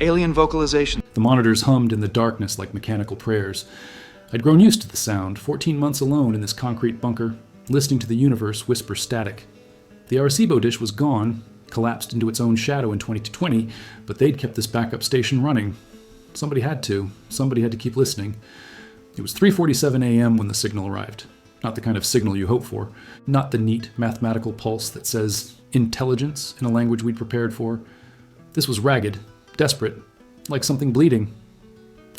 Alien vocalization. The monitors hummed in the darkness like mechanical prayers. I'd grown used to the sound, 14 months alone in this concrete bunker, listening to the universe whisper static. The Arecibo dish was gone, collapsed into its own shadow in 2020, but they'd kept this backup station running. Somebody had to keep listening. It was 3:47 a.m. when the signal arrived. Not the kind of signal you hope for. Not the neat mathematical pulse that says intelligence in a language we'd prepared for. This was ragged, desperate, like something bleeding.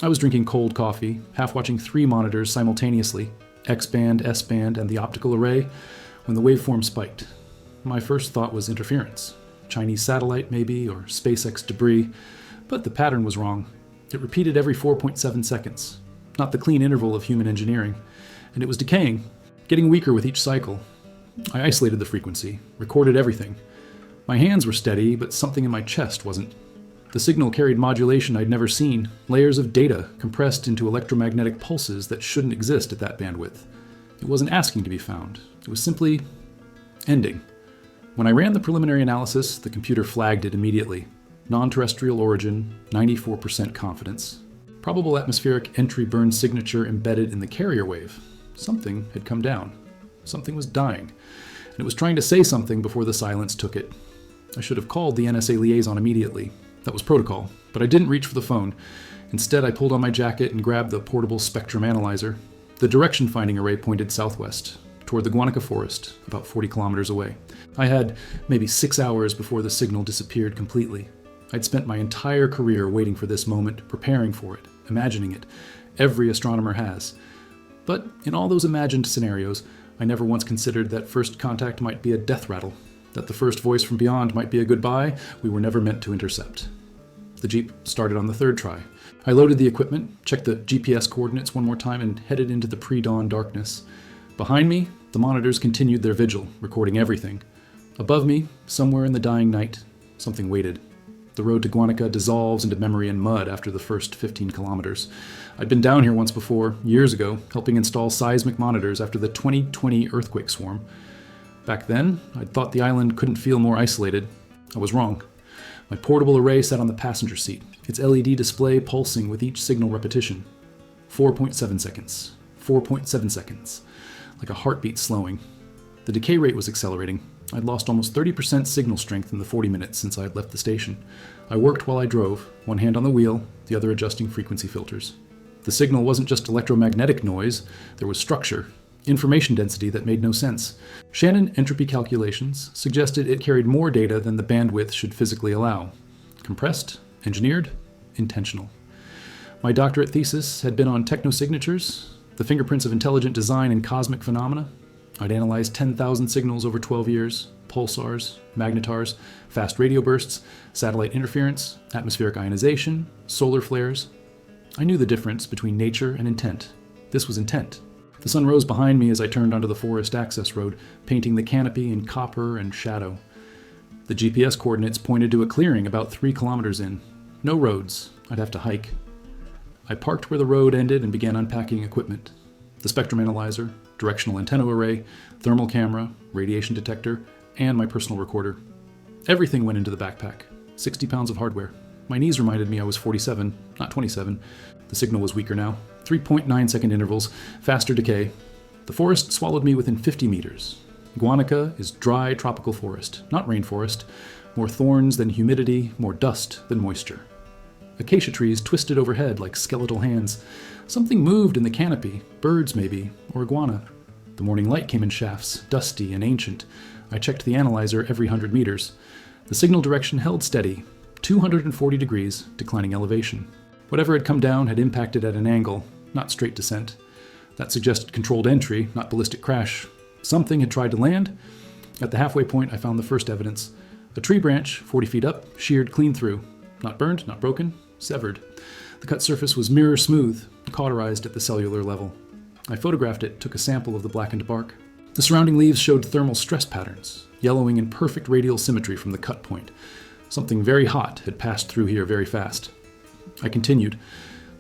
I was drinking cold coffee, half watching 3 monitors simultaneously, X-band, S-band, and the optical array, when the waveform spiked. My first thought was interference. Chinese satellite, maybe, or SpaceX debris, but the pattern was wrong. It repeated every 4.7 seconds, not the clean interval of human engineering, and it was decaying, getting weaker with each cycle. I isolated the frequency, recorded everything. My hands were steady, but something in my chest wasn't. The signal carried modulation I'd never seen, layers of data compressed into electromagnetic pulses that shouldn't exist at that bandwidth. It wasn't asking to be found. It was simply ending. When I ran the preliminary analysis, the computer flagged it immediately. Non-terrestrial origin, 94% confidence. Probable atmospheric entry burn signature embedded in the carrier wave. Something had come down. Something was dying. And it was trying to say something before the silence took it. I should have called the NSA liaison immediately. That was protocol, but I didn't reach for the phone. Instead, I pulled on my jacket and grabbed the portable spectrum analyzer. The direction-finding array pointed southwest, toward the Guanica forest, about 40 kilometers away. I had maybe 6 hours before the signal disappeared completely. I'd spent my entire career waiting for this moment, preparing for it, imagining it. Every astronomer has. But in all those imagined scenarios, I never once considered that first contact might be a death rattle, that the first voice from beyond might be a goodbye we were never meant to intercept. The Jeep started on the 3rd try. I loaded the equipment, checked the GPS coordinates one more time, and headed into the pre-dawn darkness. Behind me, the monitors continued their vigil, recording everything. Above me, somewhere in the dying night, something waited. The road to Guanica dissolves into memory and mud after the first 15 kilometers. I'd been down here once before, years ago, helping install seismic monitors after the 2020 earthquake swarm. Back then, I'd thought the island couldn't feel more isolated. I was wrong. My portable array sat on the passenger seat, its LED display pulsing with each signal repetition. 4.7 seconds. 4.7 seconds. Like a heartbeat slowing. The decay rate was accelerating. I'd lost almost 30% signal strength in the 40 minutes since I had left the station. I worked while I drove, one hand on the wheel, the other adjusting frequency filters. The signal wasn't just electromagnetic noise, there was structure, information density that made no sense. Shannon entropy calculations suggested it carried more data than the bandwidth should physically allow. Compressed, engineered, intentional. My doctorate thesis had been on technosignatures, the fingerprints of intelligent design and cosmic phenomena. I'd analyzed 10,000 signals over 12 years, pulsars, magnetars, fast radio bursts, satellite interference, atmospheric ionization, solar flares. I knew the difference between nature and intent. This was intent. The sun rose behind me as I turned onto the forest access road, painting the canopy in copper and shadow. The GPS coordinates pointed to a clearing about 3 kilometers in. No roads. I'd have to hike. I parked where the road ended and began unpacking equipment. The spectrum analyzer, directional antenna array, thermal camera, radiation detector, and my personal recorder. Everything went into the backpack. 60 pounds of hardware. My knees reminded me I was 47, not 27. The signal was weaker now. 3.9 second intervals, faster decay. The forest swallowed me within 50 meters. Guanica is dry tropical forest, not rainforest. More thorns than humidity, more dust than moisture. Acacia trees twisted overhead like skeletal hands. Something moved in the canopy, birds maybe, or iguana. The morning light came in shafts, dusty and ancient. I checked the analyzer every 100 meters. The signal direction held steady, 240 degrees, declining elevation. Whatever had come down had impacted at an angle, not straight descent. That suggested controlled entry, not ballistic crash. Something had tried to land. At the halfway point, I found the first evidence. A tree branch, 40 feet up, sheared clean through. Not burned, not broken, severed. The cut surface was mirror smooth, cauterized at the cellular level. I photographed it, took a sample of the blackened bark. The surrounding leaves showed thermal stress patterns, yellowing in perfect radial symmetry from the cut point. Something very hot had passed through here very fast. I continued.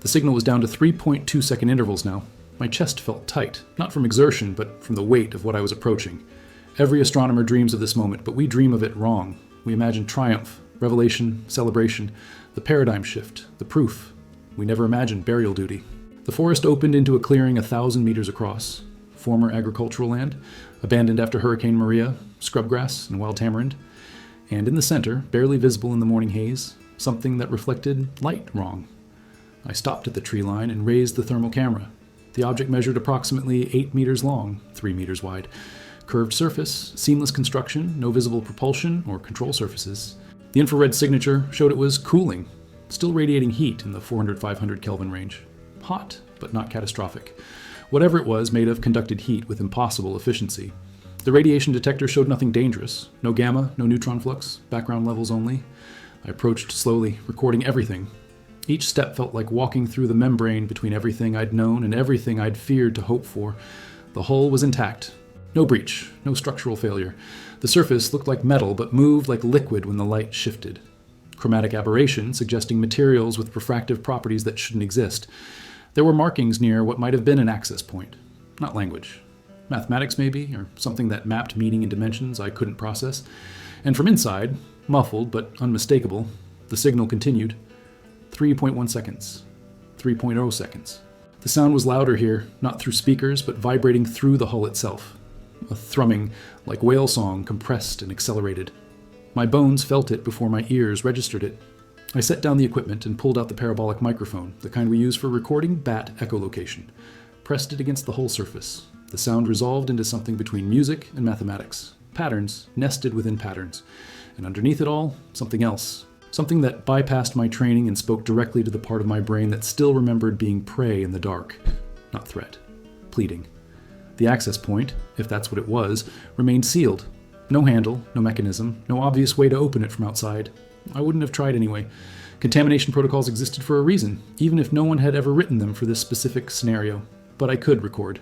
The signal was down to 3.2 second intervals now. My chest felt tight, not from exertion, but from the weight of what I was approaching. Every astronomer dreams of this moment, but we dream of it wrong. We imagine triumph, revelation, celebration. The paradigm shift, the proof. We never imagined burial duty. The forest opened into a clearing 1,000 meters across. Former agricultural land, abandoned after Hurricane Maria, scrubgrass and wild tamarind. And in the center, barely visible in the morning haze, something that reflected light wrong. I stopped at the tree line and raised the thermal camera. The object measured approximately 8 meters long, 3 meters wide. Curved surface, seamless construction, no visible propulsion or control surfaces. The infrared signature showed it was cooling, still radiating heat in the 400-500 Kelvin range. Hot, but not catastrophic. Whatever it was made of conducted heat with impossible efficiency. The radiation detector showed nothing dangerous. No gamma, no neutron flux, background levels only. I approached slowly, recording everything. Each step felt like walking through the membrane between everything I'd known and everything I'd feared to hope for. The hull was intact. No breach, no structural failure. The surface looked like metal, but moved like liquid when the light shifted. Chromatic aberration, suggesting materials with refractive properties that shouldn't exist. There were markings near what might have been an access point. Not language. Mathematics, maybe, or something that mapped meaning in dimensions I couldn't process. And from inside, muffled but unmistakable, the signal continued. 3.1 seconds. 3.0 seconds. The sound was louder here, not through speakers, but vibrating through the hull itself. A thrumming, like whale song, compressed and accelerated. My bones felt it before my ears registered it. I set down the equipment and pulled out the parabolic microphone, the kind we use for recording bat echolocation. Pressed it against the hull surface. The sound resolved into something between music and mathematics. Patterns nested within patterns. And underneath it all, something else. Something that bypassed my training and spoke directly to the part of my brain that still remembered being prey in the dark. Not threat. Pleading. The access point, if that's what it was, remained sealed. No handle, no mechanism, no obvious way to open it from outside. I wouldn't have tried anyway. Contamination protocols existed for a reason, even if no one had ever written them for this specific scenario. But I could record.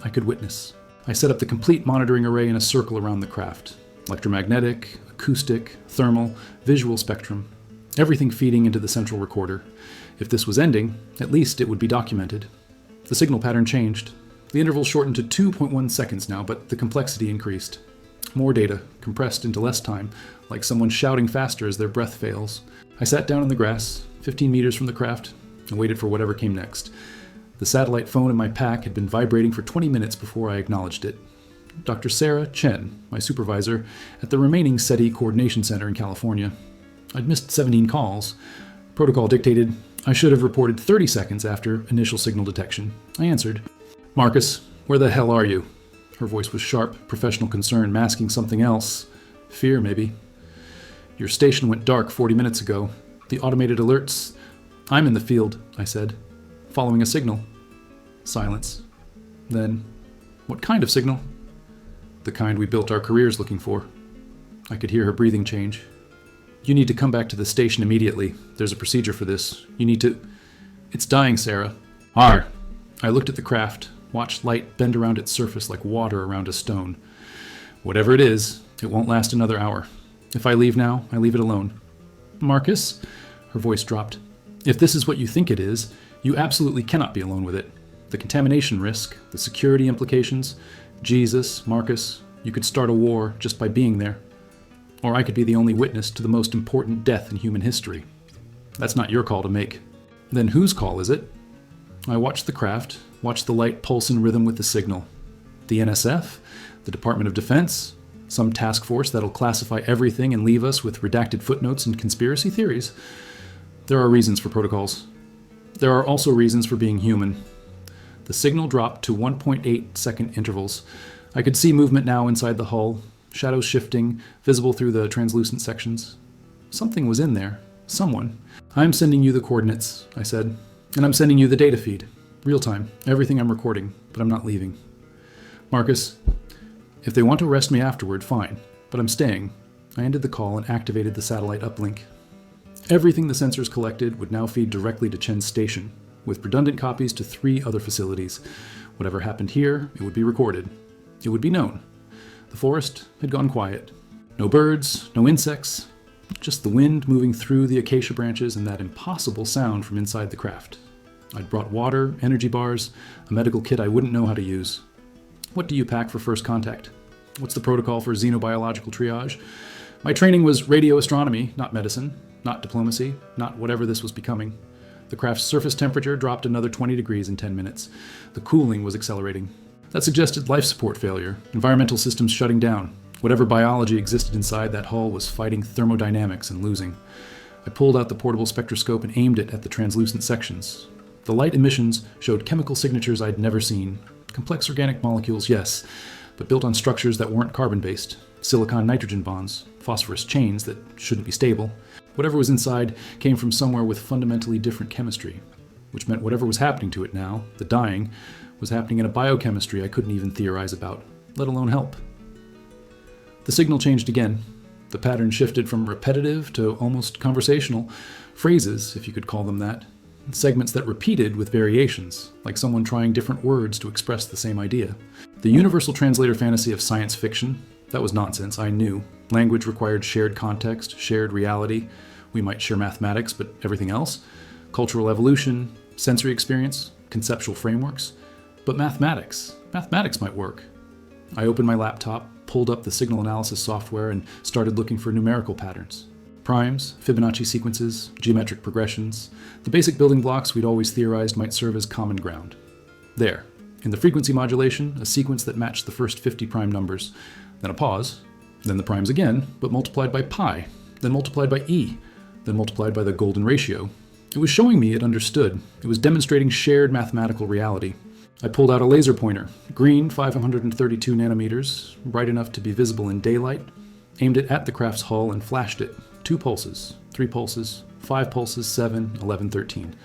I could witness. I set up the complete monitoring array in a circle around the craft. Electromagnetic, acoustic, thermal, visual spectrum. Everything feeding into the central recorder. If this was ending, at least it would be documented. The signal pattern changed. The interval shortened to 2.1 seconds now, but the complexity increased. More data, compressed into less time, like someone shouting faster as their breath fails. I sat down in the grass, 15 meters from the craft, and waited for whatever came next. The satellite phone in my pack had been vibrating for 20 minutes before I acknowledged it. Dr. Sarah Chen, my supervisor, at the remaining SETI Coordination Center in California. I'd missed 17 calls. Protocol dictated I should have reported 30 seconds after initial signal detection. I answered. "Marcus, where the hell are you?" Her voice was sharp, professional concern masking something else. Fear, maybe. "Your station went dark 40 minutes ago. The automated alerts..." "I'm in the field," I said. "Following a signal." Silence. Then, "What kind of signal?" "The kind we built our careers looking for." I could hear her breathing change. "You need to come back to the station immediately. There's a procedure for this. You need to..." "It's dying, Sarah." "Arr!" I looked at the craft, watched light bend around its surface like water around a stone. "Whatever it is, it won't last another hour. If I leave now, I leave it alone." "Marcus?" Her voice dropped. "If this is what you think it is, you absolutely cannot be alone with it. The contamination risk, the security implications. Jesus, Marcus, you could start a war just by being there. Or I could be the only witness to the most important death in human history. That's not your call to make." "Then whose call is it?" I watched the craft, watched the light pulse in rhythm with the signal. The NSF? The Department of Defense? Some task force that'll classify everything and leave us with redacted footnotes and conspiracy theories? There are reasons for protocols. There are also reasons for being human. The signal dropped to 1.8-second intervals. I could see movement now inside the hull, shadows shifting, visible through the translucent sections. Something was in there. Someone. "I'm sending you the coordinates," I said. "And I'm sending you the data feed. Real time. Everything I'm recording. But I'm not leaving." "Marcus, if they want to arrest me afterward, fine. But I'm staying." I ended the call and activated the satellite uplink. Everything the sensors collected would now feed directly to Chen's station, with redundant copies to 3 other facilities. Whatever happened here, it would be recorded. It would be known. The forest had gone quiet. No birds, no insects, just the wind moving through the acacia branches and that impossible sound from inside the craft. I'd brought water, energy bars, a medical kit I wouldn't know how to use. What do you pack for first contact? What's the protocol for xenobiological triage? My training was radio astronomy, not medicine, not diplomacy, not whatever this was becoming. The craft's surface temperature dropped another 20 degrees in 10 minutes. The cooling was accelerating. That suggested life support failure, environmental systems shutting down. Whatever biology existed inside that hull was fighting thermodynamics and losing. I pulled out the portable spectroscope and aimed it at the translucent sections. The light emissions showed chemical signatures I'd never seen. Complex organic molecules, yes, but built on structures that weren't carbon-based. Silicon-nitrogen bonds, phosphorus chains that shouldn't be stable. Whatever was inside came from somewhere with fundamentally different chemistry, which meant whatever was happening to it now, the dying, was happening in a biochemistry I couldn't even theorize about, let alone help. The signal changed again. The pattern shifted from repetitive to almost conversational phrases, if you could call them that. Segments that repeated with variations, like someone trying different words to express the same idea. The universal translator fantasy of science fiction, that was nonsense, I knew. Language required shared context, shared reality. We might share mathematics, but everything else? Cultural evolution, sensory experience, conceptual frameworks. But mathematics might work. I opened my laptop, pulled up the signal analysis software, and started looking for numerical patterns. Primes, Fibonacci sequences, geometric progressions, the basic building blocks we'd always theorized might serve as common ground. There, in the frequency modulation, a sequence that matched the first 50 prime numbers, then a pause, then the primes again, but multiplied by pi, then multiplied by e, then multiplied by the golden ratio. It was showing me it understood. It was demonstrating shared mathematical reality. I pulled out a laser pointer, green 532 nanometers, bright enough to be visible in daylight, aimed it at the craft's hull and flashed it. 2 pulses, 3 pulses, 5 pulses, 7, 11, 13.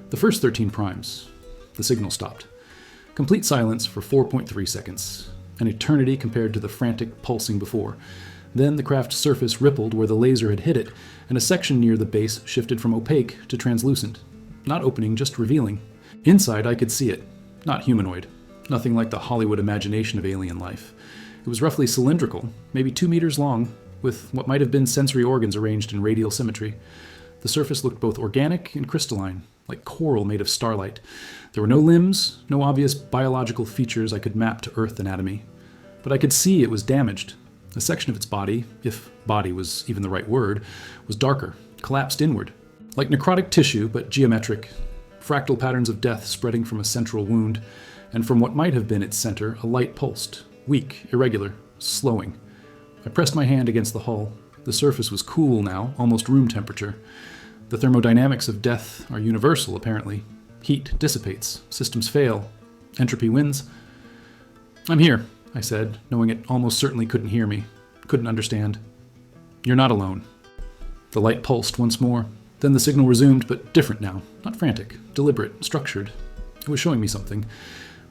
The first 13 primes. The signal stopped. Complete silence for 4.3 seconds. An eternity compared to the frantic pulsing before. Then the craft's surface rippled where the laser had hit it, and a section near the base shifted from opaque to translucent. Not opening, just revealing. Inside I could see it. Not humanoid. Nothing like the Hollywood imagination of alien life. It was roughly cylindrical, maybe 2 meters long, with what might have been sensory organs arranged in radial symmetry. The surface looked both organic and crystalline, like coral made of starlight. There were no limbs, no obvious biological features I could map to Earth anatomy. But I could see it was damaged. A section of its body, if body was even the right word, was darker, collapsed inward. Like necrotic tissue, but geometric. Fractal patterns of death spreading from a central wound, and from what might have been its center, a light pulsed, weak, irregular, slowing. I pressed my hand against the hull. The surface was cool now, almost room temperature. The thermodynamics of death are universal, apparently. Heat dissipates, systems fail, entropy wins. "I'm here," I said, knowing it almost certainly couldn't hear me, couldn't understand. "You're not alone." The light pulsed once more. Then the signal resumed, but different now, not frantic, deliberate, structured. It was showing me something,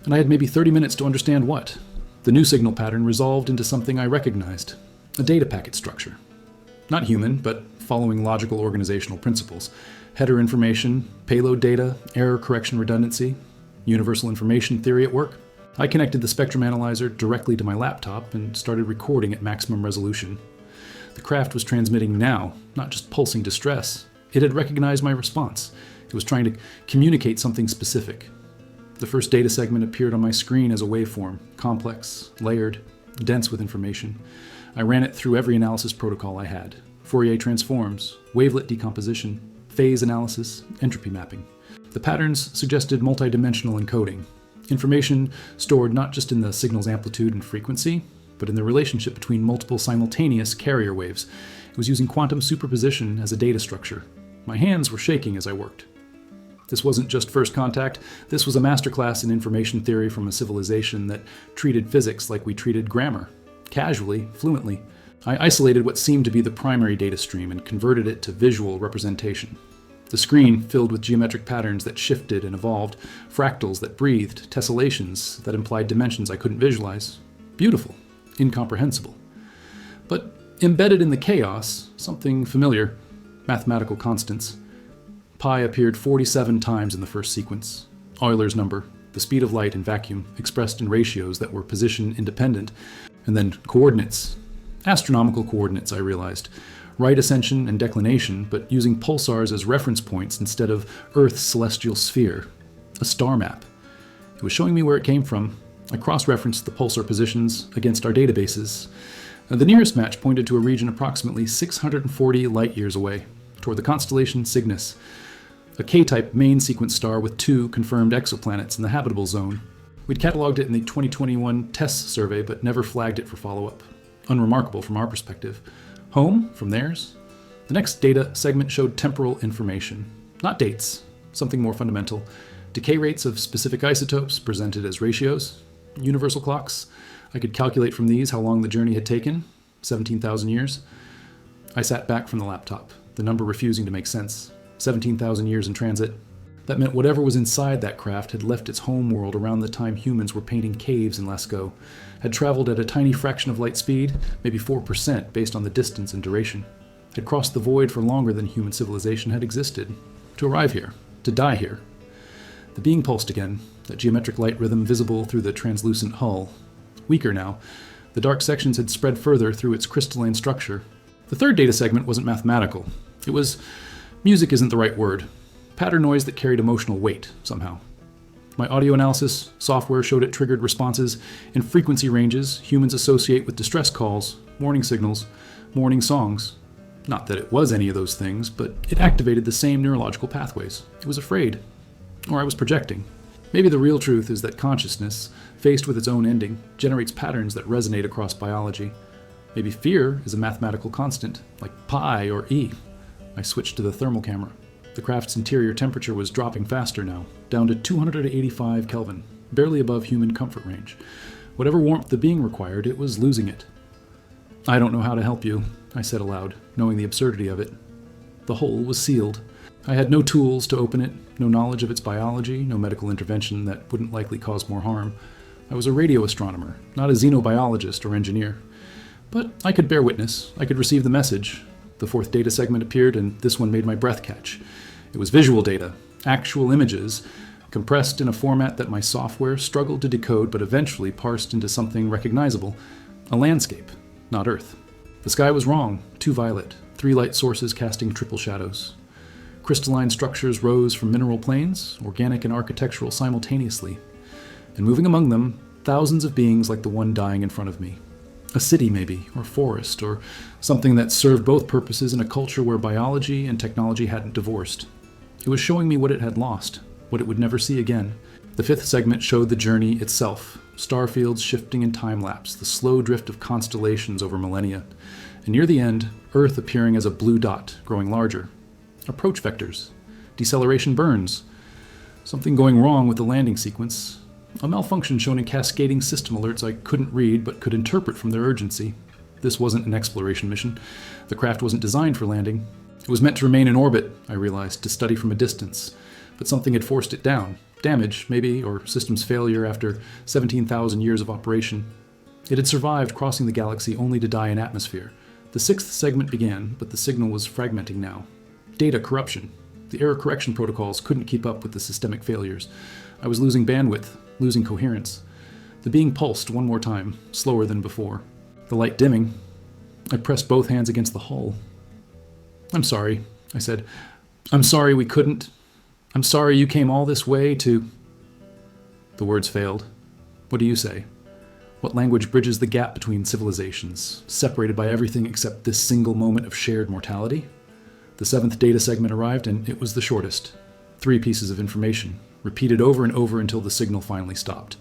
and I had maybe 30 minutes to understand what. The new signal pattern resolved into something I recognized, a data packet structure. Not human, but following logical organizational principles. Header information, payload data, error correction redundancy, universal information theory at work. I connected the spectrum analyzer directly to my laptop and started recording at maximum resolution. The craft was transmitting now, not just pulsing distress. It had recognized my response. It was trying to communicate something specific. The first data segment appeared on my screen as a waveform, complex, layered, dense with information. I ran it through every analysis protocol I had. Fourier transforms, wavelet decomposition, phase analysis, entropy mapping. The patterns suggested multidimensional encoding. Information stored not just in the signal's amplitude and frequency, but in the relationship between multiple simultaneous carrier waves. It was using quantum superposition as a data structure. My hands were shaking as I worked. This wasn't just first contact. This was a masterclass in information theory from a civilization that treated physics like we treated grammar. Casually, fluently. I isolated what seemed to be the primary data stream and converted it to visual representation. The screen filled with geometric patterns that shifted and evolved, fractals that breathed, tessellations that implied dimensions I couldn't visualize. Beautiful, incomprehensible. But embedded in the chaos, something familiar, mathematical constants. Pi appeared 47 times in the first sequence. Euler's number, the speed of light in vacuum, expressed in ratios that were position independent. And then coordinates. Astronomical coordinates, I realized. Right ascension and declination, but using pulsars as reference points instead of Earth's celestial sphere. A star map. It was showing me where it came from. I cross-referenced the pulsar positions against our databases. The nearest match pointed to a region approximately 640 light-years away, toward the constellation Cygnus, a K-type main sequence star with 2 confirmed exoplanets in the habitable zone. We'd cataloged it in the 2021 TESS survey, but never flagged it for follow-up. Unremarkable from our perspective. Home, from theirs? The next data segment showed temporal information, not dates, something more fundamental. Decay rates of specific isotopes presented as ratios. Universal clocks. I could calculate from these how long the journey had taken, 17,000 years. I sat back from the laptop, the number refusing to make sense. 17,000 years in transit. That meant whatever was inside that craft had left its home world around the time humans were painting caves in Lascaux, had traveled at a tiny fraction of light speed, maybe 4% based on the distance and duration, had crossed the void for longer than human civilization had existed, to arrive here, to die here. The being pulsed again, that geometric light rhythm visible through the translucent hull. Weaker now, the dark sections had spread further through its crystalline structure. The third data segment wasn't mathematical. It was, music isn't the right word, pattern noise that carried emotional weight, somehow. My audio analysis software showed it triggered responses in frequency ranges humans associate with distress calls, warning signals, warning songs. Not that it was any of those things, but it activated the same neurological pathways. It was afraid. Or I was projecting. Maybe the real truth is that consciousness, faced with its own ending, generates patterns that resonate across biology. Maybe fear is a mathematical constant, like pi or e. I switched to the thermal camera. The craft's interior temperature was dropping faster now, down to 285 Kelvin, barely above human comfort range. Whatever warmth the being required, it was losing it. I don't know how to help you, I said aloud, knowing the absurdity of it. The hole was sealed. I had no tools to open it, no knowledge of its biology, no medical intervention that wouldn't likely cause more harm. I was a radio astronomer, not a xenobiologist or engineer. But I could bear witness. I could receive the message. The fourth data segment appeared, and this one made my breath catch. It was visual data, actual images, compressed in a format that my software struggled to decode but eventually parsed into something recognizable. A landscape, not Earth. The sky was wrong, too violet, 3 light sources casting triple shadows. Crystalline structures rose from mineral planes, organic and architectural simultaneously. And moving among them, thousands of beings like the one dying in front of me. A city, maybe, or forest, or something that served both purposes in a culture where biology and technology hadn't divorced. It was showing me what it had lost, what it would never see again. The fifth segment showed the journey itself, starfields shifting in time-lapse, the slow drift of constellations over millennia. And near the end, Earth appearing as a blue dot, growing larger. Approach vectors, deceleration burns, something going wrong with the landing sequence, a malfunction shown in cascading system alerts I couldn't read but could interpret from their urgency. This wasn't an exploration mission. The craft wasn't designed for landing. It was meant to remain in orbit, I realized, to study from a distance. But something had forced it down. Damage, maybe, or systems failure after 17,000 years of operation. It had survived crossing the galaxy only to die in atmosphere. The sixth segment began, but the signal was fragmenting now. Data corruption. The error correction protocols couldn't keep up with the systemic failures. I was losing bandwidth, losing coherence. The being pulsed one more time, slower than before. The light dimming. I pressed both hands against the hull. "I'm sorry," I said. "I'm sorry we couldn't. I'm sorry you came all this way to..." The words failed. What do you say? What language bridges the gap between civilizations, separated by everything except this single moment of shared mortality? The seventh data segment arrived, and it was the shortest. 3 pieces of information, repeated over and over until the signal finally stopped.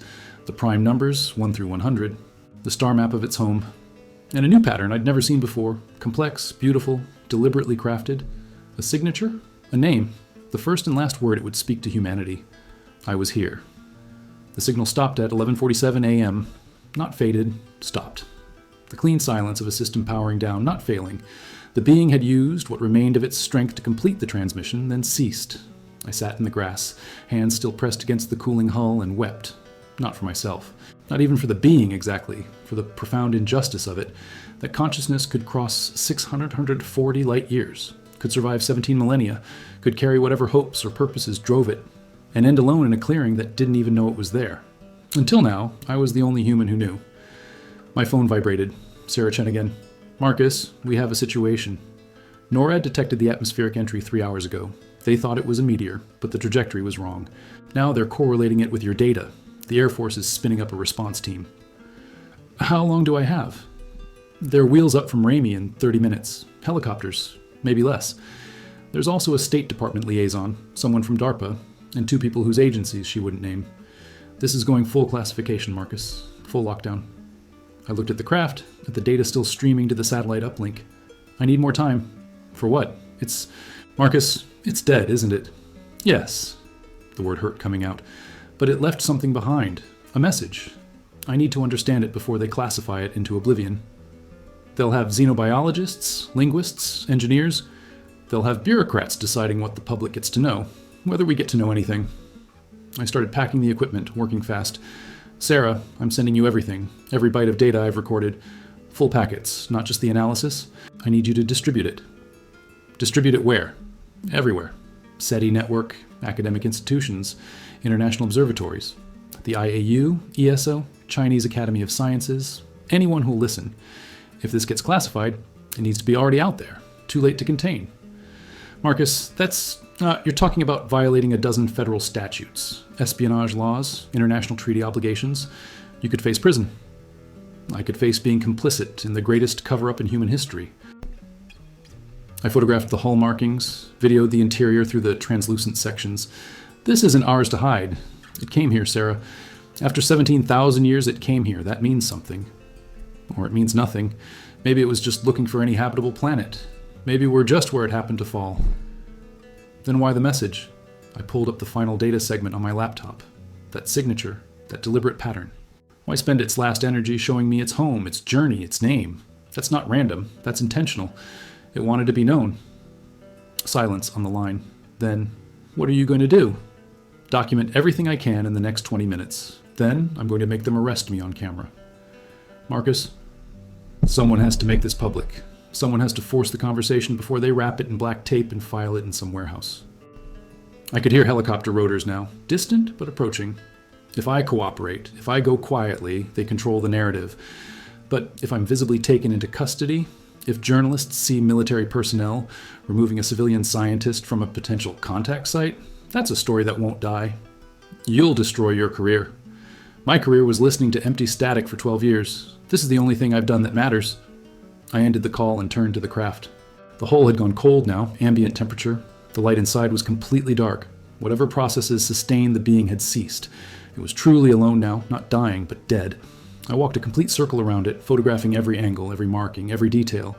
The prime numbers, 1 through 100, the star map of its home, and a new pattern I'd never seen before, complex, beautiful, deliberately crafted. A signature? A name. The first and last word it would speak to humanity. I was here. The signal stopped at 11:47 a.m. Not faded, stopped. The clean silence of a system powering down, not failing. The being had used what remained of its strength to complete the transmission, then ceased. I sat in the grass, hands still pressed against the cooling hull, and wept. Not for myself. Not even for the being exactly, for the profound injustice of it, that consciousness could cross 640 light years, could survive 17 millennia, could carry whatever hopes or purposes drove it, and end alone in a clearing that didn't even know it was there. Until now, I was the only human who knew. My phone vibrated. Sarah Chen again. "Marcus, we have a situation. NORAD detected the atmospheric entry 3 hours ago. They thought it was a meteor, but the trajectory was wrong. Now they're correlating it with your data. The Air Force is spinning up a response team." "How long do I have?" There are wheels up from Ramey in 30 minutes. Helicopters, maybe less. There's also a State Department liaison, someone from DARPA, and 2 people whose agencies she wouldn't name. This is going full classification, Marcus. Full lockdown. I looked at the craft, at the data still streaming to the satellite uplink. I need more time. For what? Marcus, it's dead, isn't it? Yes. The word hurt coming out. But it left something behind. A message. I need to understand it before they classify it into oblivion. They'll have xenobiologists, linguists, engineers. They'll have bureaucrats deciding what the public gets to know, whether we get to know anything. I started packing the equipment, working fast. Sarah, I'm sending you everything, every byte of data I've recorded. Full packets, not just the analysis. I need you to distribute it. Distribute it where? Everywhere. SETI network, academic institutions, international observatories, the IAU, ESO, Chinese Academy of Sciences, anyone who'll listen. If this gets classified, it needs to be already out there. Too late to contain. Marcus, you're talking about violating a dozen federal statutes, espionage laws, international treaty obligations. You could face prison. I could face being complicit in the greatest cover-up in human history. I photographed the hull markings, videoed the interior through the translucent sections. This isn't ours to hide. It came here, Sarah. After 17,000 years, it came here. That means something. Or it means nothing. Maybe it was just looking for any habitable planet. Maybe we're just where it happened to fall. Then why the message? I pulled up the final data segment on my laptop. That signature, that deliberate pattern. Why spend its last energy showing me its home, its journey, its name? That's not random. That's intentional. It wanted to be known. Silence on the line. Then, what are you going to do? Document everything I can in the next 20 minutes. Then, I'm going to make them arrest me on camera. Marcus, someone has to make this public. Someone has to force the conversation before they wrap it in black tape and file it in some warehouse. I could hear helicopter rotors now, distant but approaching. If I cooperate, if I go quietly, they control the narrative. But if I'm visibly taken into custody, if journalists see military personnel removing a civilian scientist from a potential contact site, that's a story that won't die. You'll destroy your career. My career was listening to empty static for 12 years. This is the only thing I've done that matters. I ended the call and turned to the craft. The hull had gone cold now, ambient temperature. The light inside was completely dark. Whatever processes sustained the being had ceased. It was truly alone now, not dying, but dead. I walked a complete circle around it, photographing every angle, every marking, every detail.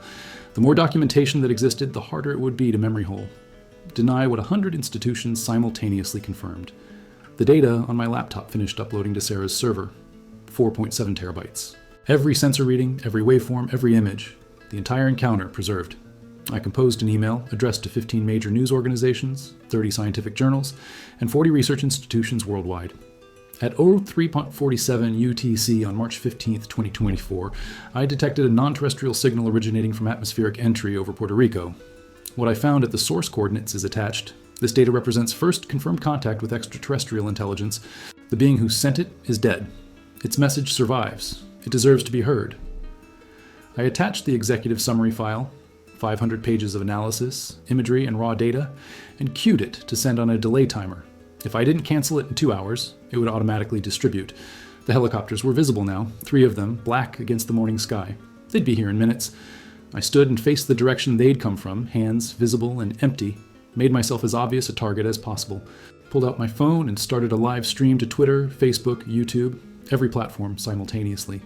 The more documentation that existed, the harder it would be to memory hole. Deny what 100 institutions simultaneously confirmed. The data on my laptop finished uploading to Sarah's server. 4.7 terabytes. Every sensor reading, every waveform, every image. The entire encounter preserved. I composed an email addressed to 15 major news organizations, 30 scientific journals, and 40 research institutions worldwide. At 03.47 UTC on March 15, 2024, I detected a non-terrestrial signal originating from atmospheric entry over Puerto Rico. What I found at the source coordinates is attached. This data represents first confirmed contact with extraterrestrial intelligence. The being who sent it is dead. Its message survives. It deserves to be heard. I attached the executive summary file, 500 pages of analysis, imagery, and raw data, and queued it to send on a delay timer. If I didn't cancel it in 2 hours, it would automatically distribute. The helicopters were visible now, 3 of them, black against the morning sky. They'd be here in minutes. I stood and faced the direction they'd come from, hands visible and empty, made myself as obvious a target as possible, pulled out my phone and started a live stream to Twitter, Facebook, YouTube, every platform simultaneously.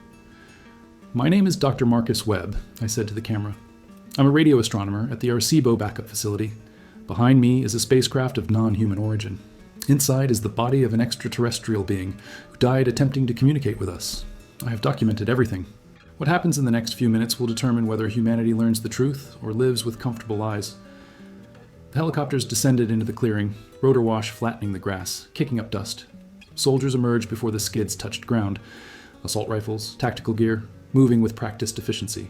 My name is Dr. Marcus Webb, I said to the camera. I'm a radio astronomer at the Arecibo backup facility. Behind me is a spacecraft of non-human origin. Inside is the body of an extraterrestrial being who died attempting to communicate with us. I have documented everything. What happens in the next few minutes will determine whether humanity learns the truth or lives with comfortable lies. The helicopters descended into the clearing, rotor wash flattening the grass, kicking up dust. Soldiers emerged before the skids touched ground. Assault rifles, tactical gear, moving with practiced efficiency.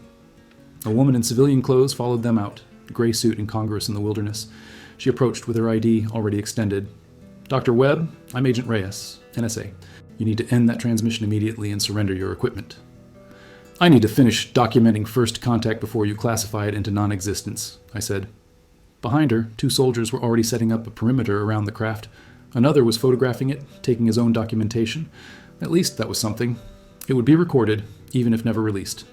A woman in civilian clothes followed them out, a gray suit incongruous in the wilderness. She approached with her ID already extended. Dr. Webb, I'm Agent Reyes, NSA. You need to end that transmission immediately and surrender your equipment. I need to finish documenting first contact before you classify it into non-existence, I said. Behind her, 2 soldiers were already setting up a perimeter around the craft. Another was photographing it, taking his own documentation. At least that was something. It would be recorded, even if never released.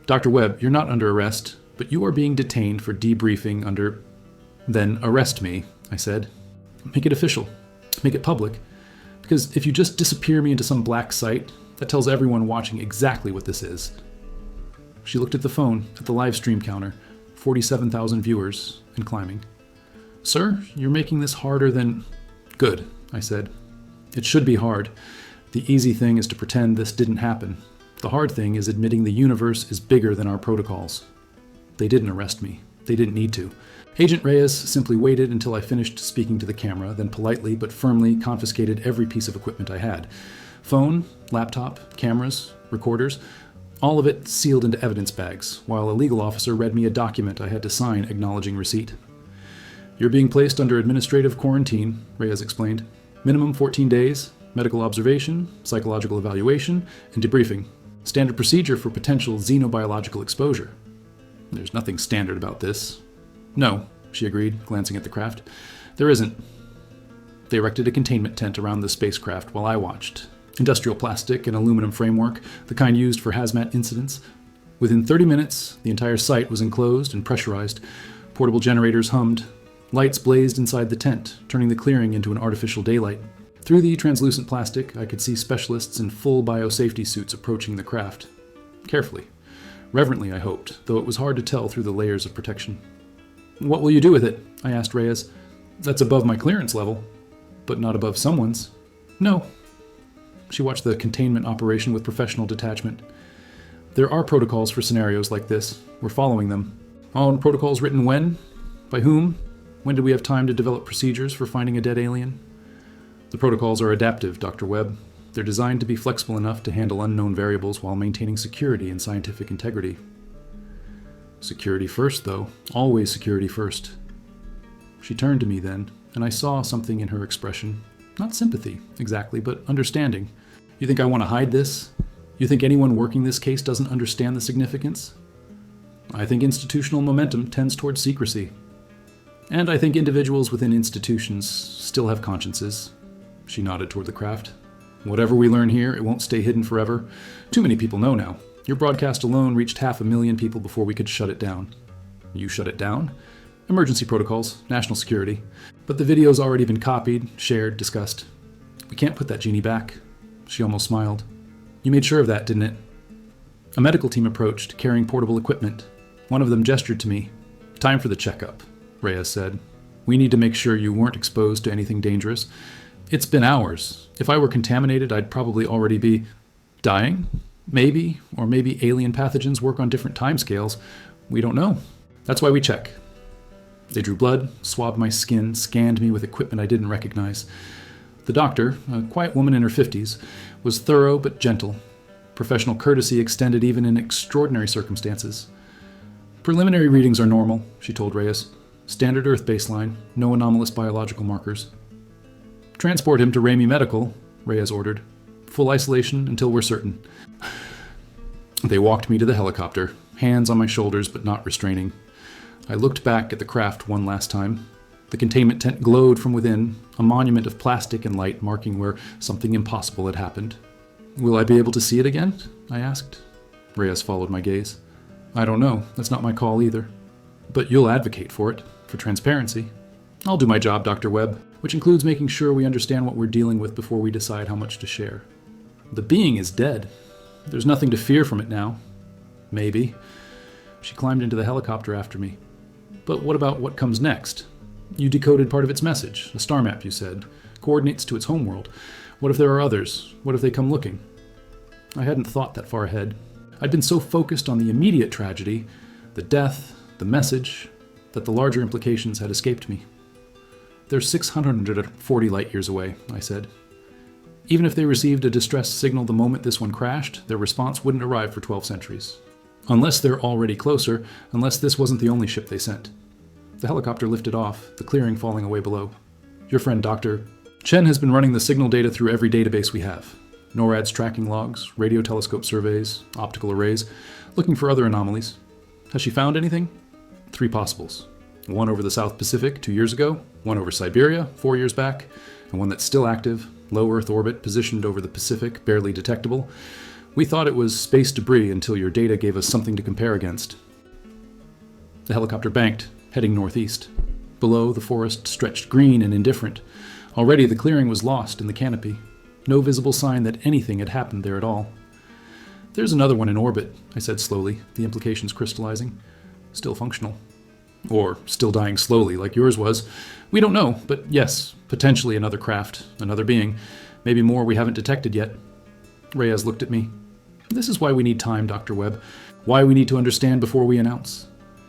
Dr. Webb, you're not under arrest, but you are being detained for debriefing under... Then arrest me, I said. Make it official. Make it public. Because if you just disappear me into some black site, that tells everyone watching exactly what this is. She looked at the phone, at the live stream counter. 47,000 viewers, and climbing. Sir, you're making this harder than... Good, I said. It should be hard. The easy thing is to pretend this didn't happen. The hard thing is admitting the universe is bigger than our protocols. They didn't arrest me. They didn't need to. Agent Reyes simply waited until I finished speaking to the camera, then politely but firmly confiscated every piece of equipment I had. Phone, laptop, cameras, recorders, all of it sealed into evidence bags, while a legal officer read me a document I had to sign acknowledging receipt. You're being placed under administrative quarantine, Reyes explained. Minimum 14 days, medical observation, psychological evaluation, and debriefing. Standard procedure for potential xenobiological exposure. There's nothing standard about this. No, she agreed, glancing at the craft. There isn't. They erected a containment tent around the spacecraft while I watched. Industrial plastic and aluminum framework, the kind used for hazmat incidents. Within 30 minutes, the entire site was enclosed and pressurized. Portable generators hummed. Lights blazed inside the tent, turning the clearing into an artificial daylight. Through the translucent plastic, I could see specialists in full biosafety suits approaching the craft. Carefully. Reverently, I hoped, though it was hard to tell through the layers of protection. What will you do with it? I asked Reyes. That's above my clearance level. But not above someone's. No. She watched the containment operation with professional detachment. There are protocols for scenarios like this. We're following them. All protocols written when? By whom? When did we have time to develop procedures for finding a dead alien? The protocols are adaptive, Dr. Webb. They're designed to be flexible enough to handle unknown variables while maintaining security and scientific integrity. Security first, though. Always security first. She turned to me then, and I saw something in her expression. Not sympathy, exactly, but understanding. You think I want to hide this? You think anyone working this case doesn't understand the significance? I think institutional momentum tends towards secrecy. And I think individuals within institutions still have consciences. She nodded toward the craft. Whatever we learn here, it won't stay hidden forever. Too many people know now. Your broadcast alone reached 500,000 people before we could shut it down. You shut it down? Emergency protocols, national security. But the video's already been copied, shared, discussed. We can't put that genie back. She almost smiled. You made sure of that, didn't it? A medical team approached, carrying portable equipment. One of them gestured to me. Time for the checkup, Reyes said. We need to make sure you weren't exposed to anything dangerous. It's been hours. If I were contaminated, I'd probably already be dying. Maybe, or maybe alien pathogens work on different timescales. We don't know. That's why we check. They drew blood, swabbed my skin, scanned me with equipment I didn't recognize. The doctor, a quiet woman in her 50s, was thorough but gentle. Professional courtesy extended even in extraordinary circumstances. Preliminary readings are normal, she told Reyes. Standard Earth baseline, no anomalous biological markers. Transport him to Ramey Medical, Reyes ordered. Full isolation until we're certain. They walked me to the helicopter, hands on my shoulders but not restraining. I looked back at the craft one last time. The containment tent glowed from within, a monument of plastic and light marking where something impossible had happened. Will I be able to see it again? I asked. Reyes followed my gaze. I don't know. That's not my call either. But you'll advocate for it, for transparency. I'll do my job, Dr. Webb, which includes making sure we understand what we're dealing with before we decide how much to share. The being is dead. There's nothing to fear from it now. Maybe. She climbed into the helicopter after me. But what about what comes next? You decoded part of its message, a star map, you said. Coordinates to its homeworld. What if there are others? What if they come looking? I hadn't thought that far ahead. I'd been so focused on the immediate tragedy, the death, the message, that the larger implications had escaped me. They're 640 light years away, I said. Even if they received a distress signal the moment this one crashed, their response wouldn't arrive for 12 centuries. Unless they're already closer, unless this wasn't the only ship they sent. The helicopter lifted off, the clearing falling away below. Your friend, Dr. Chen, has been running the signal data through every database we have. NORAD's tracking logs, radio telescope surveys, optical arrays, looking for other anomalies. Has she found anything? 3 possibles. One over the South Pacific 2 years ago, one over Siberia 4 years back, and one that's still active, low Earth orbit, positioned over the Pacific, barely detectable. We thought it was space debris until your data gave us something to compare against. The helicopter banked, heading northeast. Below, the forest stretched green and indifferent. Already the clearing was lost in the canopy. No visible sign that anything had happened there at all. There's another one in orbit, I said slowly, the implications crystallizing. Still functional. Or still dying slowly, like yours was. We don't know, but yes, potentially another craft, another being. Maybe more we haven't detected yet. Reyes looked at me. This is why we need time, Dr. Webb. Why we need to understand before we announce.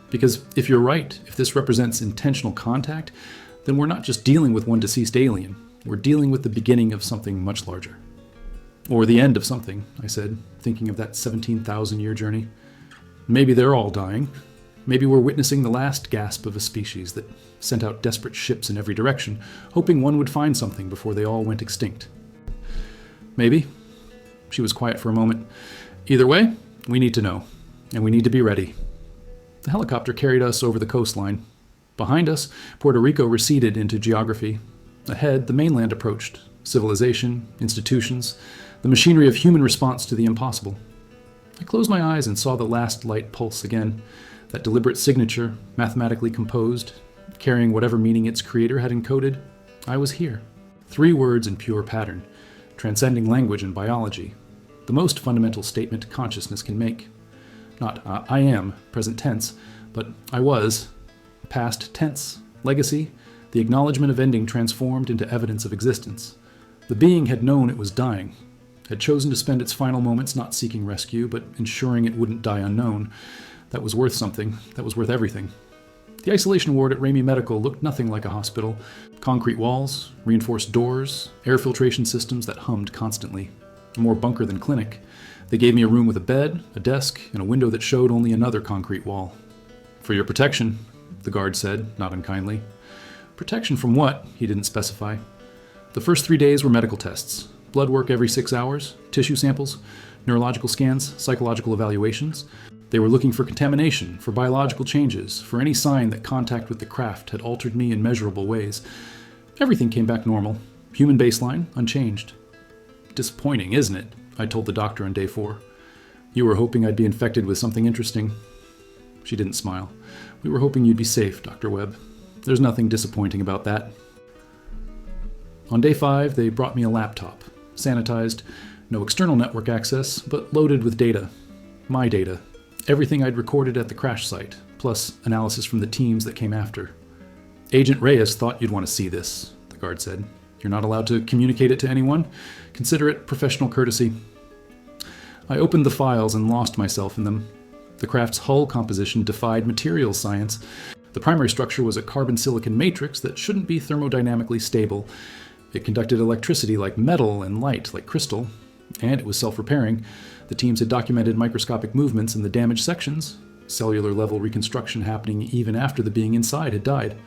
Because if you're right, if this represents intentional contact, then we're not just dealing with one deceased alien. We're dealing with the beginning of something much larger. Or the end of something, I said, thinking of that 17,000-year journey. Maybe they're all dying. Maybe we're witnessing the last gasp of a species that sent out desperate ships in every direction, hoping one would find something before they all went extinct. Maybe. She was quiet for a moment. Either way, we need to know, and we need to be ready. The helicopter carried us over the coastline. Behind us, Puerto Rico receded into geography. Ahead, the mainland approached. Civilization, institutions, the machinery of human response to the impossible. I closed my eyes and saw the last light pulse again. That deliberate signature, mathematically composed, carrying whatever meaning its creator had encoded. I was here. 3 words in pure pattern, transcending language and biology. The most fundamental statement consciousness can make. Not I am, present tense, but I was, past tense, legacy, the acknowledgement of ending transformed into evidence of existence. The being had known it was dying, had chosen to spend its final moments not seeking rescue, but ensuring it wouldn't die unknown. That was worth something. That was worth everything. The isolation ward at Ramey Medical looked nothing like a hospital. Concrete walls, reinforced doors, air filtration systems that hummed constantly. More bunker than clinic. They gave me a room with a bed, a desk, and a window that showed only another concrete wall. For your protection, the guard said, not unkindly. Protection from what? He didn't specify. The first 3 days were medical tests. Blood work every 6 hours, tissue samples, neurological scans, psychological evaluations. They were looking for contamination, for biological changes, for any sign that contact with the craft had altered me in measurable ways. Everything came back normal. Human baseline, unchanged. Disappointing, isn't it? I told the doctor on day 4. You were hoping I'd be infected with something interesting. She didn't smile. We were hoping you'd be safe, Dr. Webb. There's nothing disappointing about that. On day 5, they brought me a laptop, sanitized, no external network access, but loaded with data. My data. Everything I'd recorded at the crash site, plus analysis from the teams that came after. Agent Reyes thought you'd want to see this, the guard said. You're not allowed to communicate it to anyone. Consider it professional courtesy. I opened the files and lost myself in them. The craft's hull composition defied materials science. The primary structure was a carbon-silicon matrix that shouldn't be thermodynamically stable. It conducted electricity like metal and light like crystal, and it was self-repairing. The teams had documented microscopic movements in the damaged sections, cellular-level reconstruction happening even after the being inside had died.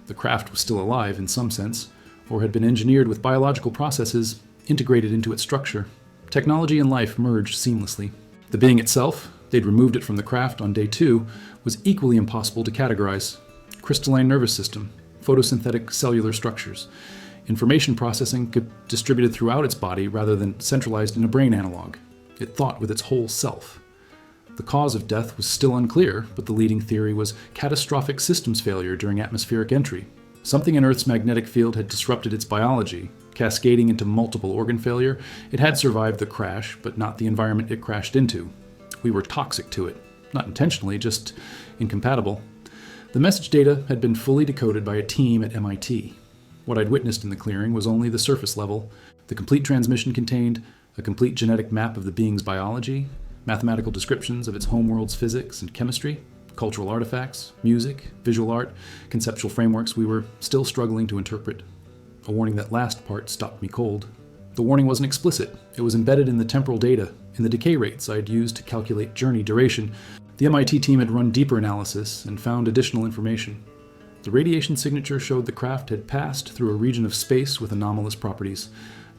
The craft was still alive in some sense, or had been engineered with biological processes integrated into its structure. Technology and life merged seamlessly. The being itself, they'd removed it from the craft on day 2, was equally impossible to categorize. Crystalline nervous system, photosynthetic cellular structures. Information processing distributed throughout its body rather than centralized in a brain analog. It thought with its whole self. The cause of death was still unclear, but the leading theory was catastrophic systems failure during atmospheric entry. Something in Earth's magnetic field had disrupted its biology, cascading into multiple organ failure. It had survived the crash, but not the environment it crashed into. We were toxic to it. Not intentionally, just incompatible. The message data had been fully decoded by a team at MIT. What I'd witnessed in the clearing was only the surface level. The complete transmission contained a complete genetic map of the being's biology, mathematical descriptions of its homeworld's physics and chemistry, cultural artifacts, music, visual art, conceptual frameworks we were still struggling to interpret. A warning that last part stopped me cold. The warning wasn't explicit. It was embedded in the temporal data, in the decay rates I'd used to calculate journey duration. The MIT team had run deeper analysis and found additional information. The radiation signature showed the craft had passed through a region of space with anomalous properties,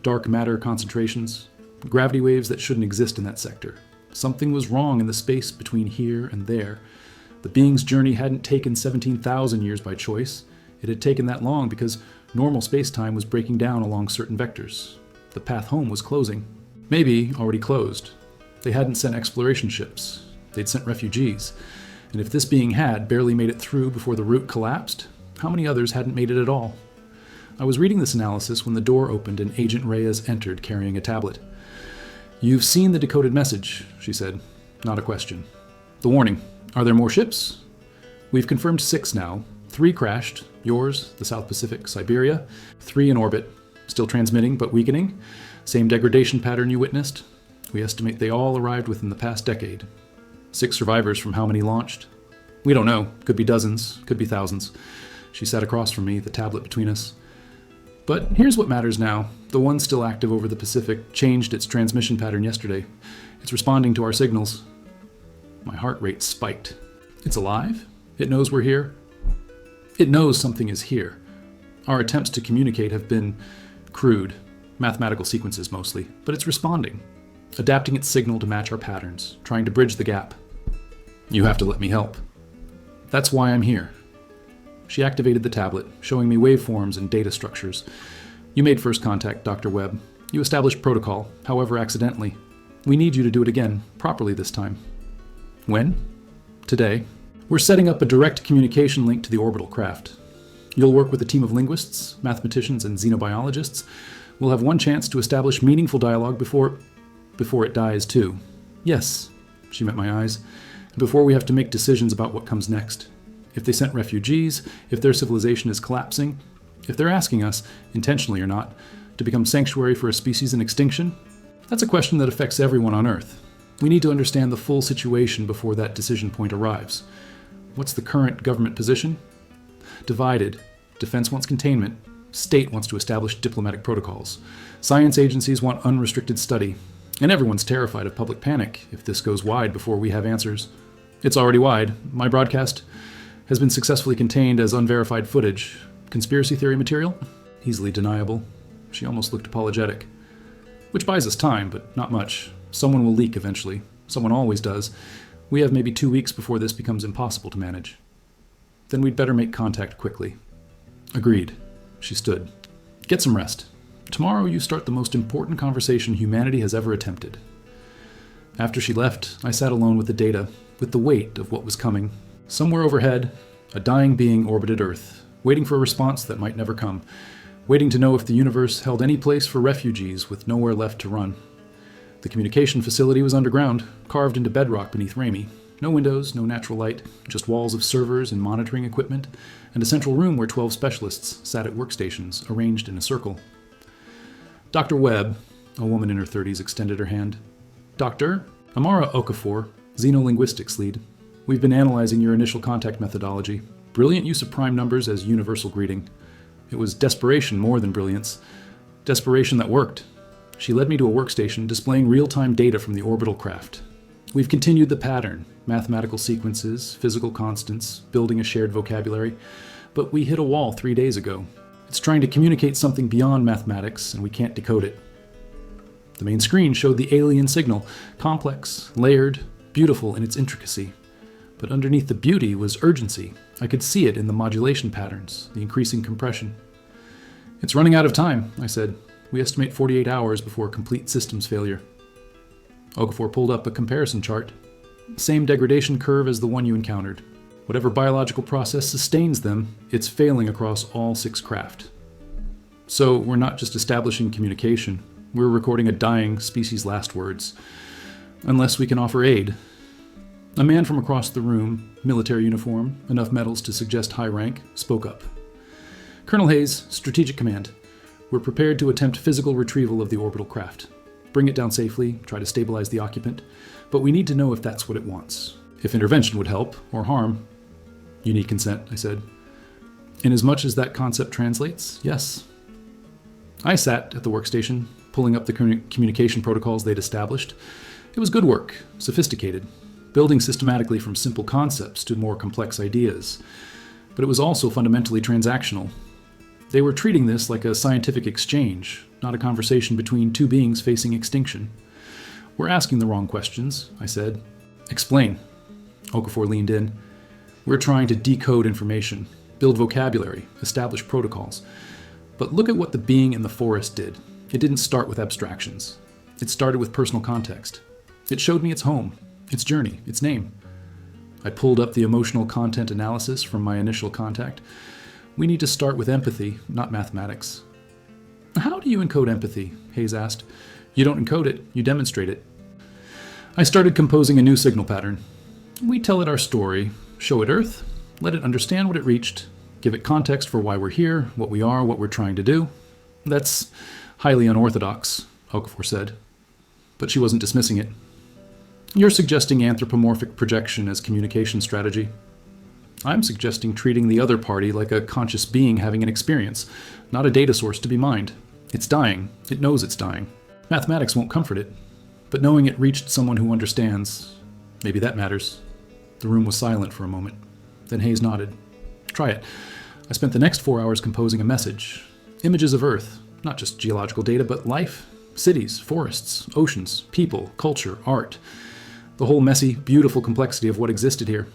dark matter concentrations, gravity waves that shouldn't exist in that sector. Something was wrong in the space between here and there. The being's journey hadn't taken 17,000 years by choice. It had taken that long because normal space-time was breaking down along certain vectors. The path home was closing. Maybe already closed. They hadn't sent exploration ships. They'd sent refugees. And if this being had barely made it through before the route collapsed, how many others hadn't made it at all? I was reading this analysis when the door opened and Agent Reyes entered carrying a tablet. "You've seen the decoded message," she said. Not a question. "The warning. Are there more ships?" "We've confirmed 6 now. 3 crashed. Yours, the South Pacific, Siberia. 3 in orbit. Still transmitting, but weakening. Same degradation pattern you witnessed. We estimate they all arrived within the past decade. 6 survivors from how many launched? We don't know. Could be dozens. Could be thousands." She sat across from me, the tablet between us. "But here's what matters now. The one still active over the Pacific changed its transmission pattern yesterday. It's responding to our signals." My heart rate spiked. "It's alive? It knows we're here?" "It knows something is here. Our attempts to communicate have been crude, mathematical sequences mostly, but it's responding, adapting its signal to match our patterns, trying to bridge the gap. You have to let me help. That's why I'm here." She activated the tablet, showing me waveforms and data structures. "You made first contact, Dr. Webb. You established protocol, however accidentally. We need you to do it again, properly this time." "When?" "Today. We're setting up a direct communication link to the orbital craft. You'll work with a team of linguists, mathematicians, and xenobiologists. We'll have one chance to establish meaningful dialogue before it dies, too." "Yes," she met my eyes. "Before we have to make decisions about what comes next. If they sent refugees, if their civilization is collapsing, if they're asking us, intentionally or not, to become sanctuary for a species in extinction, that's a question that affects everyone on Earth. We need to understand the full situation before that decision point arrives. What's the current government position? Divided. Defense wants containment. State wants to establish diplomatic protocols. Science agencies want unrestricted study. And everyone's terrified of public panic if this goes wide before we have answers. It's already wide. My broadcast has been successfully contained as unverified footage. Conspiracy theory material? Easily deniable." She almost looked apologetic. "Which buys us time, but not much. Someone will leak eventually. Someone always does. We have maybe 2 weeks before this becomes impossible to manage. Then we'd better make contact quickly." "Agreed." She stood. "Get some rest. Tomorrow you start the most important conversation humanity has ever attempted." After she left, I sat alone with the data, with the weight of what was coming. Somewhere overhead, a dying being orbited Earth, waiting for a response that might never come, waiting to know if the universe held any place for refugees with nowhere left to run. The communication facility was underground, carved into bedrock beneath Ramey. No windows, no natural light, just walls of servers and monitoring equipment, and a central room where 12 specialists sat at workstations, arranged in a circle. "Dr. Webb," a woman in her 30s extended her hand. "Dr. Amara Okafor, xenolinguistics lead. We've been analyzing your initial contact methodology. Brilliant use of prime numbers as universal greeting. It was desperation more than brilliance. Desperation that worked." She led me to a workstation displaying real-time data from the orbital craft. "We've continued the pattern, mathematical sequences, physical constants, building a shared vocabulary, but we hit a wall 3 days ago. It's trying to communicate something beyond mathematics, and we can't decode it." The main screen showed the alien signal, complex, layered, beautiful in its intricacy. But underneath the beauty was urgency. I could see it in the modulation patterns, the increasing compression. "It's running out of time," I said. "We estimate 48 hours before complete systems failure." Okafor pulled up a comparison chart. "Same degradation curve as the one you encountered. Whatever biological process sustains them, it's failing across all 6 craft. So we're not just establishing communication, we're recording a dying species' last words. Unless we can offer aid." A man from across the room, military uniform, enough medals to suggest high rank, spoke up. "Colonel Hayes, Strategic Command. We're prepared to attempt physical retrieval of the orbital craft. Bring it down safely, try to stabilize the occupant, but we need to know if that's what it wants. If intervention would help, or harm." "You need consent," I said. "Inasmuch as that concept translates, yes." I sat at the workstation, pulling up the communication protocols they'd established. It was good work, sophisticated, building systematically from simple concepts to more complex ideas. But it was also fundamentally transactional. They were treating this like a scientific exchange, not a conversation between 2 beings facing extinction. "We're asking the wrong questions," I said. "Explain." Okafor leaned in. "We're trying to decode information, build vocabulary, establish protocols. But look at what the being in the forest did. It didn't start with abstractions. It started with personal context. It showed me its home, its journey, its name. I pulled up the emotional content analysis from my initial contact. We need to start with empathy, not mathematics. How do you encode empathy? Hayes asked. You don't encode it, you demonstrate it. I started composing a new signal pattern. We tell it our story, show it Earth, let it understand what it reached, give it context for why we're here, what we are, what we're trying to do. That's highly unorthodox, Okafor said. But she wasn't dismissing it. You're suggesting anthropomorphic projection as communication strategy. I'm suggesting treating the other party like a conscious being having an experience, not a data source to be mined. It's dying. It knows it's dying. Mathematics won't comfort it, but knowing it reached someone who understands, maybe that matters. The room was silent for a moment. Then Hayes nodded. Try it. I spent the next 4 hours composing a message. Images of Earth, not just geological data, but life, cities, forests, oceans, people, culture, art. The whole messy, beautiful complexity of what existed here.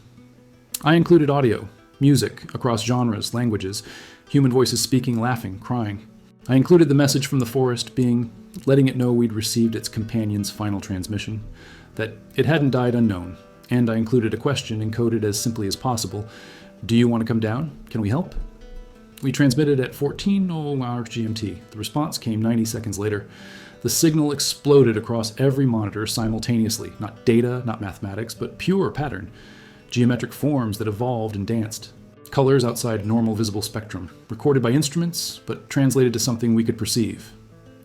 I included audio, music, across genres, languages, human voices speaking, laughing, crying. I included the message from the forest letting it know we'd received its companion's final transmission, that it hadn't died unknown, and I included a question encoded as simply as possible. Do you want to come down? Can we help? We transmitted at 14:00 hours GMT. The response came 90 seconds later. The signal exploded across every monitor simultaneously. Not data, not mathematics, but pure pattern. Geometric forms that evolved and danced. Colors outside normal visible spectrum. Recorded by instruments, but translated to something we could perceive.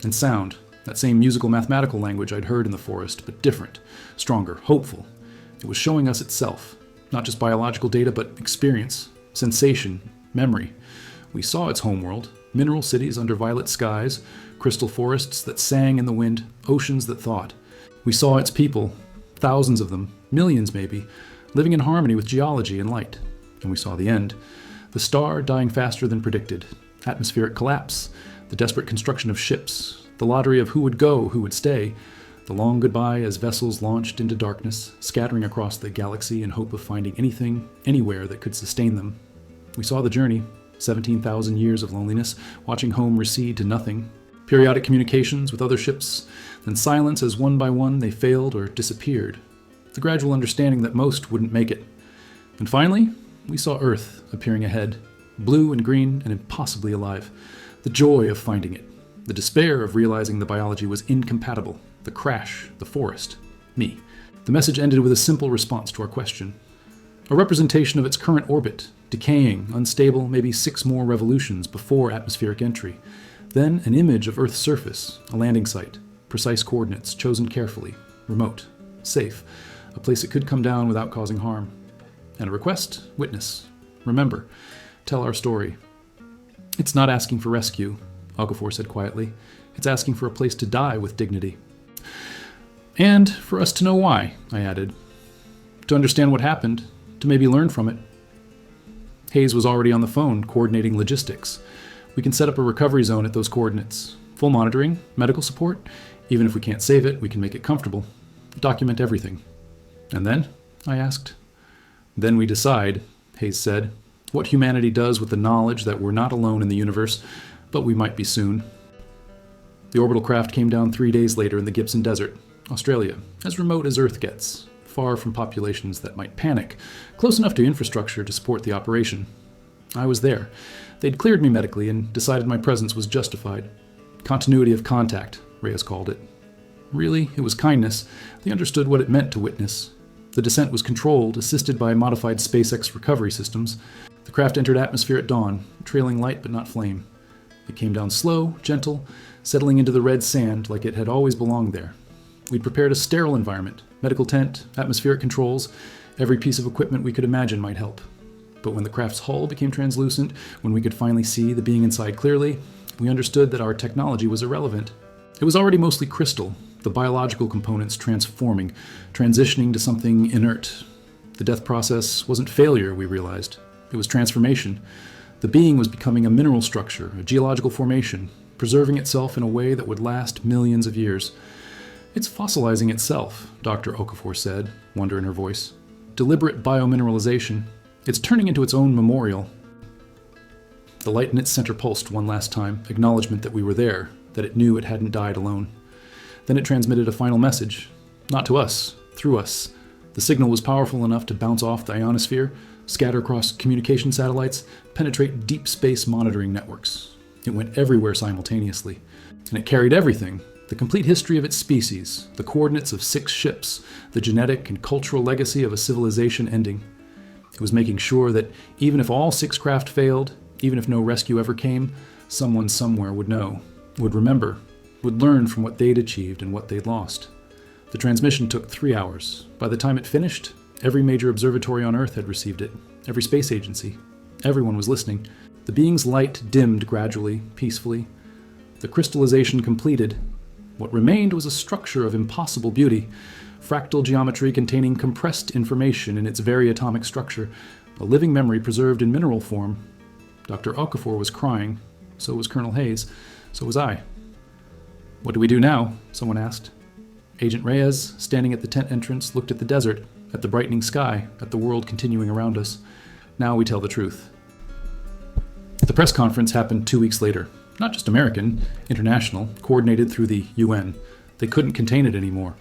And sound. That same musical mathematical language I'd heard in the forest, but different, stronger, hopeful. It was showing us itself. Not just biological data, but experience, sensation, memory. We saw its homeworld. Mineral cities under violet skies, crystal forests that sang in the wind, oceans that thought. We saw its people, thousands of them, millions maybe, living in harmony with geology and light. And we saw the end. The star dying faster than predicted. Atmospheric collapse. The desperate construction of ships. The lottery of who would go, who would stay. The long goodbye as vessels launched into darkness, scattering across the galaxy in hope of finding anything, anywhere that could sustain them. We saw the journey. 17,000 years of loneliness, watching home recede to nothing. Periodic communications with other ships, then silence as one by one they failed or disappeared. The gradual understanding that most wouldn't make it. And finally, we saw Earth appearing ahead, blue and green and impossibly alive. The joy of finding it. The despair of realizing the biology was incompatible. The crash, the forest, me. The message ended with a simple response to our question. A representation of its current orbit, decaying, unstable, maybe 6 more revolutions before atmospheric entry. Then an image of Earth's surface, a landing site, precise coordinates, chosen carefully, remote, safe, a place it could come down without causing harm. And a request, witness, remember, tell our story. It's not asking for rescue, Okafor said quietly. It's asking for a place to die with dignity. And for us to know why, I added. To understand what happened, to maybe learn from it. Hayes was already on the phone, coordinating logistics. We can set up a recovery zone at those coordinates. Full monitoring, medical support. Even if we can't save it, we can make it comfortable. Document everything. And then? I asked. Then we decide, Hayes said, what humanity does with the knowledge that we're not alone in the universe, but we might be soon. The orbital craft came down 3 days later in the Gibson Desert, Australia, as remote as Earth gets, far from populations that might panic, close enough to infrastructure to support the operation. I was there. They'd cleared me medically and decided my presence was justified. Continuity of contact, Reyes called it. Really, it was kindness. They understood what it meant to witness. The descent was controlled, assisted by modified SpaceX recovery systems. The craft entered atmosphere at dawn, trailing light but not flame. It came down slow, gentle, settling into the red sand like it had always belonged there. We'd prepared a sterile environment, medical tent, atmospheric controls. Every piece of equipment we could imagine might help. But when the craft's hull became translucent, when we could finally see the being inside clearly, we understood that our technology was irrelevant. It was already mostly crystal, the biological components transforming, transitioning to something inert. The death process wasn't failure, we realized. It was transformation. The being was becoming a mineral structure, a geological formation, preserving itself in a way that would last millions of years. It's fossilizing itself, Dr. Okafor said, wonder in her voice. Deliberate biomineralization. It's turning into its own memorial. The light in its center pulsed one last time, acknowledgement that we were there, that it knew it hadn't died alone. Then it transmitted a final message. Not to us, through us. The signal was powerful enough to bounce off the ionosphere, scatter across communication satellites, penetrate deep space monitoring networks. It went everywhere simultaneously. And it carried everything: the complete history of its species, the coordinates of 6 ships, the genetic and cultural legacy of a civilization ending. It was making sure that even if all 6 craft failed, even if no rescue ever came, someone somewhere would know, would remember, would learn from what they'd achieved and what they'd lost. The transmission took 3 hours. By the time it finished, every major observatory on Earth had received it, every space agency. Everyone was listening. The being's light dimmed gradually, peacefully. The crystallization completed. What remained was a structure of impossible beauty, fractal geometry containing compressed information in its very atomic structure, a living memory preserved in mineral form. Dr. Okafor was crying. So was Colonel Hayes. So was I. "What do we do now?" someone asked. Agent Reyes, standing at the tent entrance, looked at the desert, at the brightening sky, at the world continuing around us. "Now we tell the truth." The press conference happened 2 weeks later. Not just American, international, coordinated through the UN. They couldn't contain it anymore.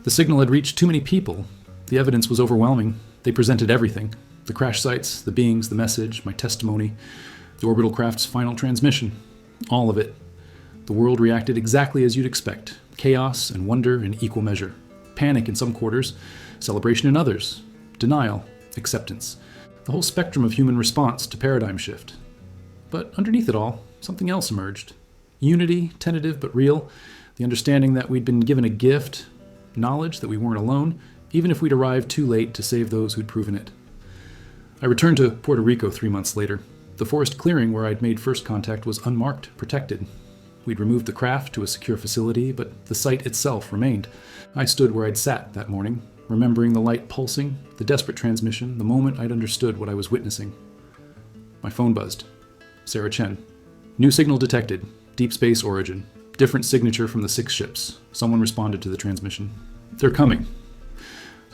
The signal had reached too many people. The evidence was overwhelming. They presented everything: the crash sites, the beings, the message, my testimony, the orbital craft's final transmission. All of it. The world reacted exactly as you'd expect: chaos and wonder in equal measure. Panic in some quarters, celebration in others, denial, acceptance. The whole spectrum of human response to paradigm shift. But underneath it all, something else emerged. Unity, tentative but real, the understanding that we'd been given a gift, knowledge that we weren't alone, even if we'd arrived too late to save those who'd proven it. I returned to Puerto Rico 3 months later. The forest clearing where I'd made first contact was unmarked, protected. We'd removed the craft to a secure facility, but the site itself remained. I stood where I'd sat that morning, remembering the light pulsing, the desperate transmission, the moment I'd understood what I was witnessing. My phone buzzed. Sarah Chen. "New signal detected. Deep space origin. Different signature from the 6 ships." Someone responded to the transmission. "They're coming."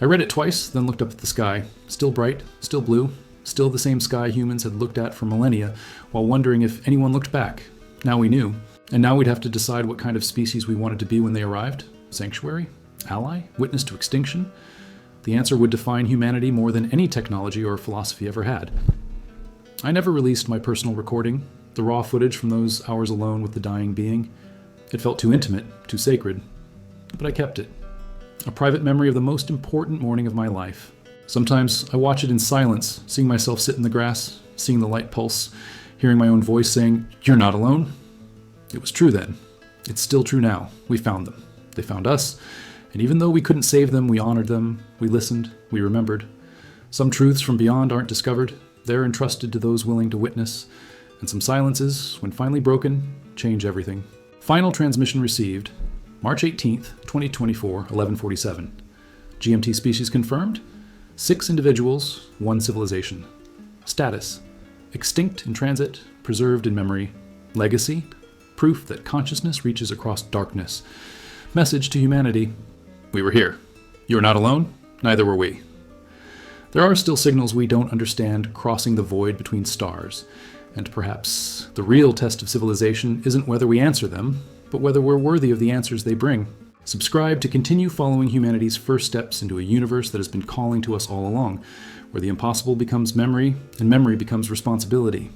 I read it twice, then looked up at the sky. Still bright, still blue, still the same sky humans had looked at for millennia, while wondering if anyone looked back. Now we knew. And now we'd have to decide what kind of species we wanted to be when they arrived. Sanctuary? Ally? Witness to extinction? The answer would define humanity more than any technology or philosophy ever had. I never released my personal recording, the raw footage from those hours alone with the dying being. It felt too intimate, too sacred. But I kept it. A private memory of the most important morning of my life. Sometimes I watch it in silence, seeing myself sit in the grass, seeing the light pulse, hearing my own voice saying, "You're not alone." It was true then. It's still true now. We found them. They found us. And even though we couldn't save them, we honored them. We listened. We remembered. Some truths from beyond aren't discovered. They're entrusted to those willing to witness. And some silences, when finally broken, change everything. Final transmission received, March 18th, 2024, 11:47. GMT species confirmed. 6 individuals, 1 civilization. Status: extinct in transit, preserved in memory. Legacy: proof that consciousness reaches across darkness. Message to humanity: we were here. You're not alone, neither were we. There are still signals we don't understand crossing the void between stars, and perhaps the real test of civilization isn't whether we answer them, but whether we're worthy of the answers they bring. Subscribe to continue following humanity's first steps into a universe that has been calling to us all along, where the impossible becomes memory and memory becomes responsibility.